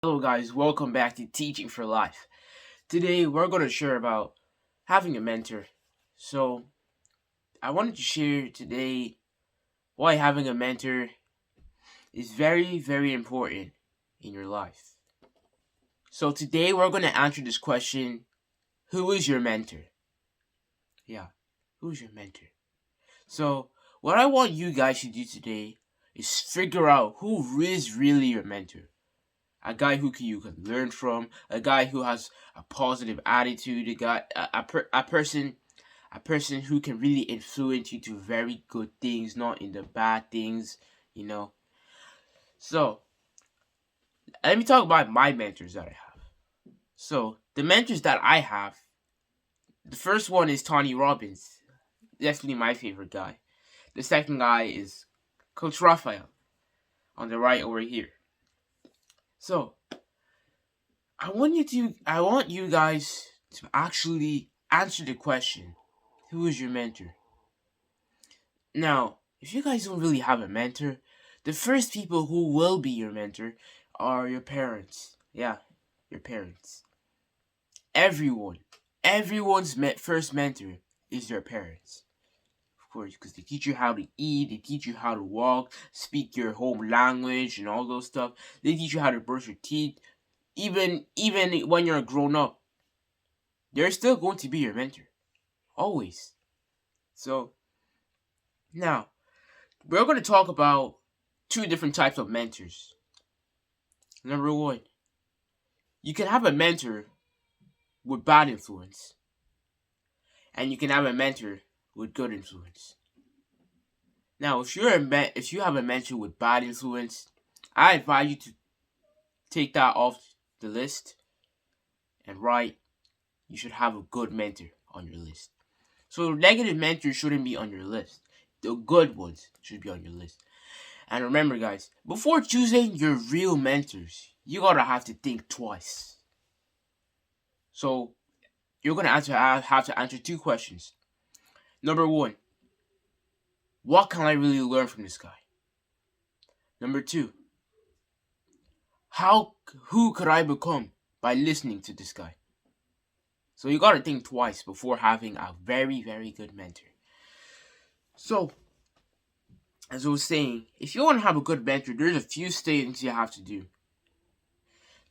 Hello guys, welcome back to Teaching for Life. Today we're going to share about having a mentor. So, I wanted to share today why having a mentor is very, very important in your life. So, today we're going to answer this question: who is your mentor? Yeah, who's your mentor? So, what I want you guys to do today is figure out who is really your mentor. A guy you can learn from, a guy who has a positive attitude, a person who can really influence you to very good things, not in the bad things, you know. So let me talk about my mentors that I have. So the mentors that I have, the first one is Tony Robbins, definitely my favorite guy. The second guy is Coach Raphael on the right over here. So I want you guys to actually answer the question: who is your mentor? Now, if you guys don't really have a mentor, the first people who will be your mentor are your parents. Yeah, your parents. Everyone, first mentor is their parents. Of course, because they teach you how to eat, they teach you how to walk, speak your home language, and all those stuff. They teach you how to brush your teeth. Even when you're a grown up, they're still going to be your mentor, always. So now we're going to talk about two different types of mentors. Number one, you can have a mentor with bad influence, and you can have a mentor with good influence. Now, if you have a mentor with bad influence, I advise you to take that off the list and write you should have a good mentor on your list. So negative mentors shouldn't be on your list. The good ones should be on your list. And remember, guys, before choosing your real mentors, you gotta have to think twice. So you're gonna have to answer two questions. Number one, what can I really learn from this guy? Number two, who could I become by listening to this guy? So you gotta think twice before having a very, very good mentor. So, as I was saying, if you want to have a good mentor, there's a few things you have to do.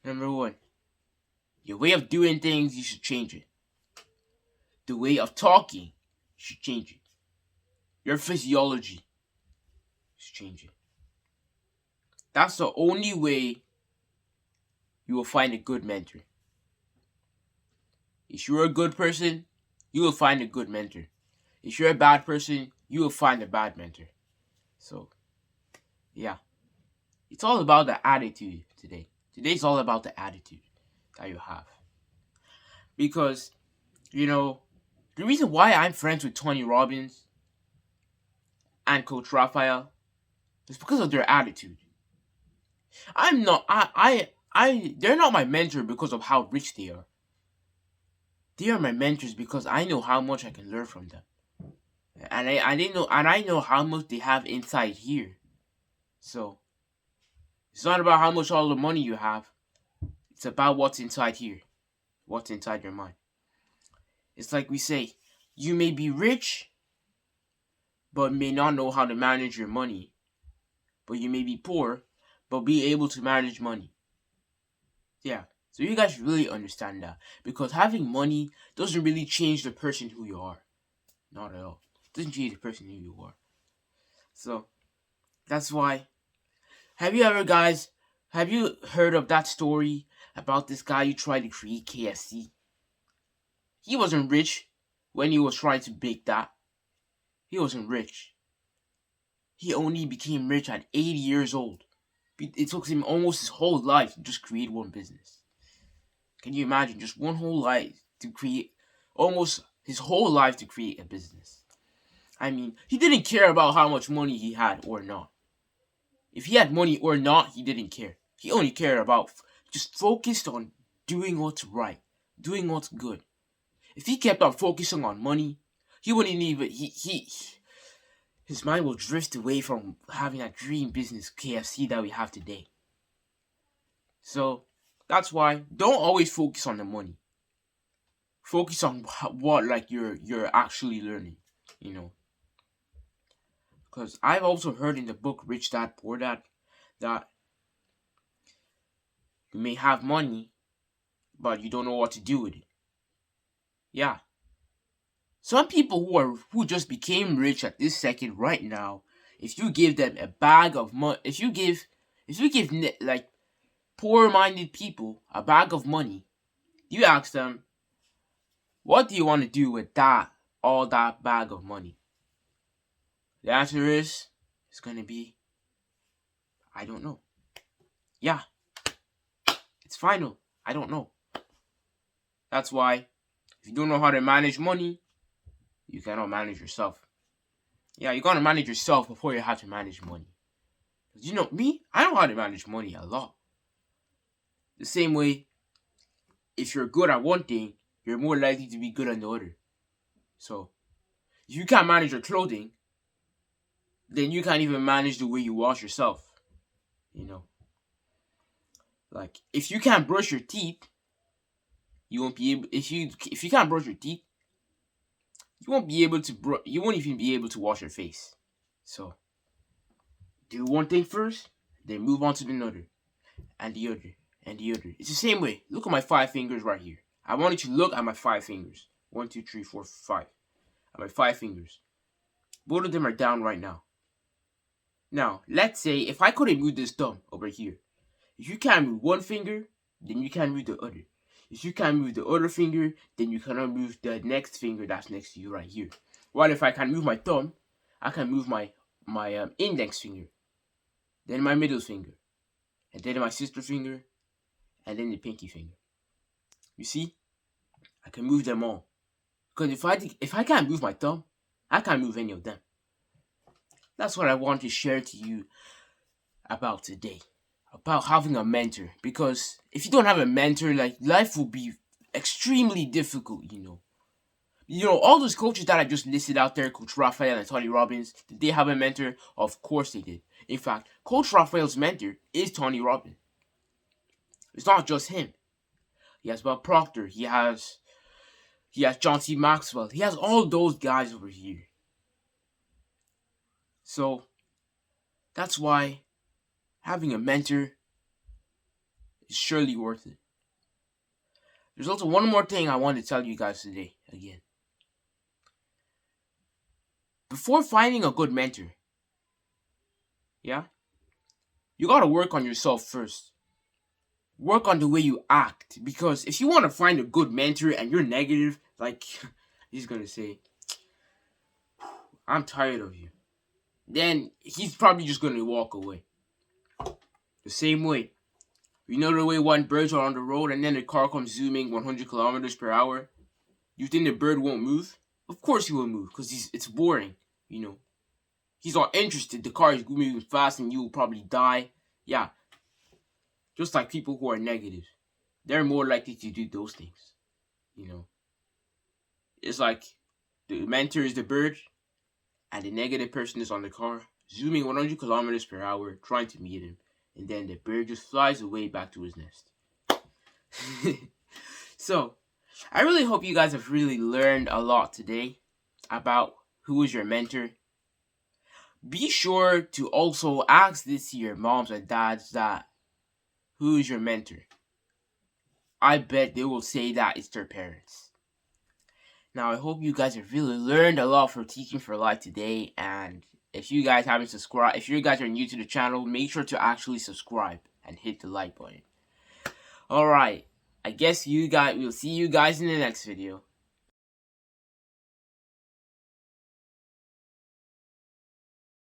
Number one, your way of doing things, you should change it. The way of talking, you should change it. Your physiology, you should change it. That's the only way you will find a good mentor. If you're a good person, you will find a good mentor. If you're a bad person, you will find a bad mentor. So, yeah. It's all about the attitude today. Today's all about the attitude that you have. Because, you know, the reason why I'm friends with Tony Robbins and Coach Raphael is because of their attitude. I'm not they're not my mentor because of how rich they are. They are my mentors because I know how much I can learn from them. I know how much they have inside here. So it's not about how much all the money you have. It's about what's inside here. What's inside your mind. It's like we say, you may be rich, but may not know how to manage your money. But you may be poor, but be able to manage money. Yeah. So you guys should really understand that. Because having money doesn't really change the person who you are. Not at all. It doesn't change the person who you are. So that's why. Have you heard of that story about this guy who tried to create KFC? He wasn't rich when he was trying to bake that. He wasn't rich. He only became rich at 80 years old. It took him almost his whole life to just create one business. Can you imagine? Just one whole life to create, almost his whole life to create a business. I mean, he didn't care about how much money he had or not. If he had money or not, he didn't care. He only cared about just focused on doing what's right, doing what's good. If he kept on focusing on money, he wouldn't even his mind will drift away from having that dream business KFC that we have today. So That's why don't always focus on the money. Focus on what like you're actually learning, you know. Because I've also heard in the book Rich Dad Poor Dad that you may have money, but you don't know what to do with it. Yeah. Some people who just became rich at this second right now, if you give them a bag of money, if you give like poor-minded people a bag of money, you ask them, what do you want to do with all that bag of money? The answer is, it's gonna be, I don't know. Yeah, it's final. I don't know. That's why, if you don't know how to manage money, you cannot manage yourself. Yeah, you gotta manage yourself before you have to manage money. You know, me, I know how to manage money a lot. The same way, if you're good at one thing, you're more likely to be good at the other. So, if you can't manage your clothing, then you can't even manage the way you wash yourself. You know, like if you can't brush your teeth, you won't be able. If you can't brush your teeth, you won't be able to. You won't even be able to wash your face. So, do one thing first, then move on to another, and the other, and the other. It's the same way. Look at my 5 fingers right here. I want you to look at my 5 fingers. 1, 2, 3, 4, 5. At my 5 fingers. Both of them are down right now. Now, let's say if I couldn't move this thumb over here, if you can't move one finger, then you can't move the other. If you can't move the other finger, then you cannot move the next finger that's next to you right here. While if I can move my thumb, I can move my index finger, then my middle finger, and then my sister finger, and then the pinky finger. You see, I can move them all. Because if I can't move my thumb, I can't move any of them. That's what I want to share to you about today. About having a mentor. Because if you don't have a mentor, like life will be extremely difficult, you know. You know, all those coaches that I just listed out there, Coach Raphael and Tony Robbins, did they have a mentor? Of course they did. In fact, Coach Raphael's mentor is Tony Robbins. It's not just him. He has Bob Proctor. He has John C. Maxwell. He has all those guys over here. So, that's why having a mentor is surely worth it. There's also one more thing I want to tell you guys today, again. Before finding a good mentor, yeah, you gotta work on yourself first. Work on the way you act. Because if you want to find a good mentor and you're negative, like, he's gonna say, I'm tired of you. Then he's probably just gonna walk away. The same way. You know the way when birds are on the road and then the car comes zooming 100 kilometers per hour? You think the bird won't move? Of course he will move, because it's boring, you know. He's not interested. The car is moving fast and you will probably die. Yeah. Just like people who are negative. They're more likely to do those things, you know. It's like the mentor is the bird and the negative person is on the car, zooming 100 kilometers per hour, trying to meet him. And then the bird just flies away back to his nest. So, I really hope you guys have really learned a lot today about who is your mentor. Be sure to also ask this to your moms and dads that who is your mentor. I bet they will say that it's their parents. Now, I hope you guys have really learned a lot from Teaching for Life today, and if you guys haven't subscribed, if you guys are new to the channel, make sure to actually subscribe and hit the like button. Alright, I guess we'll see you guys in the next video.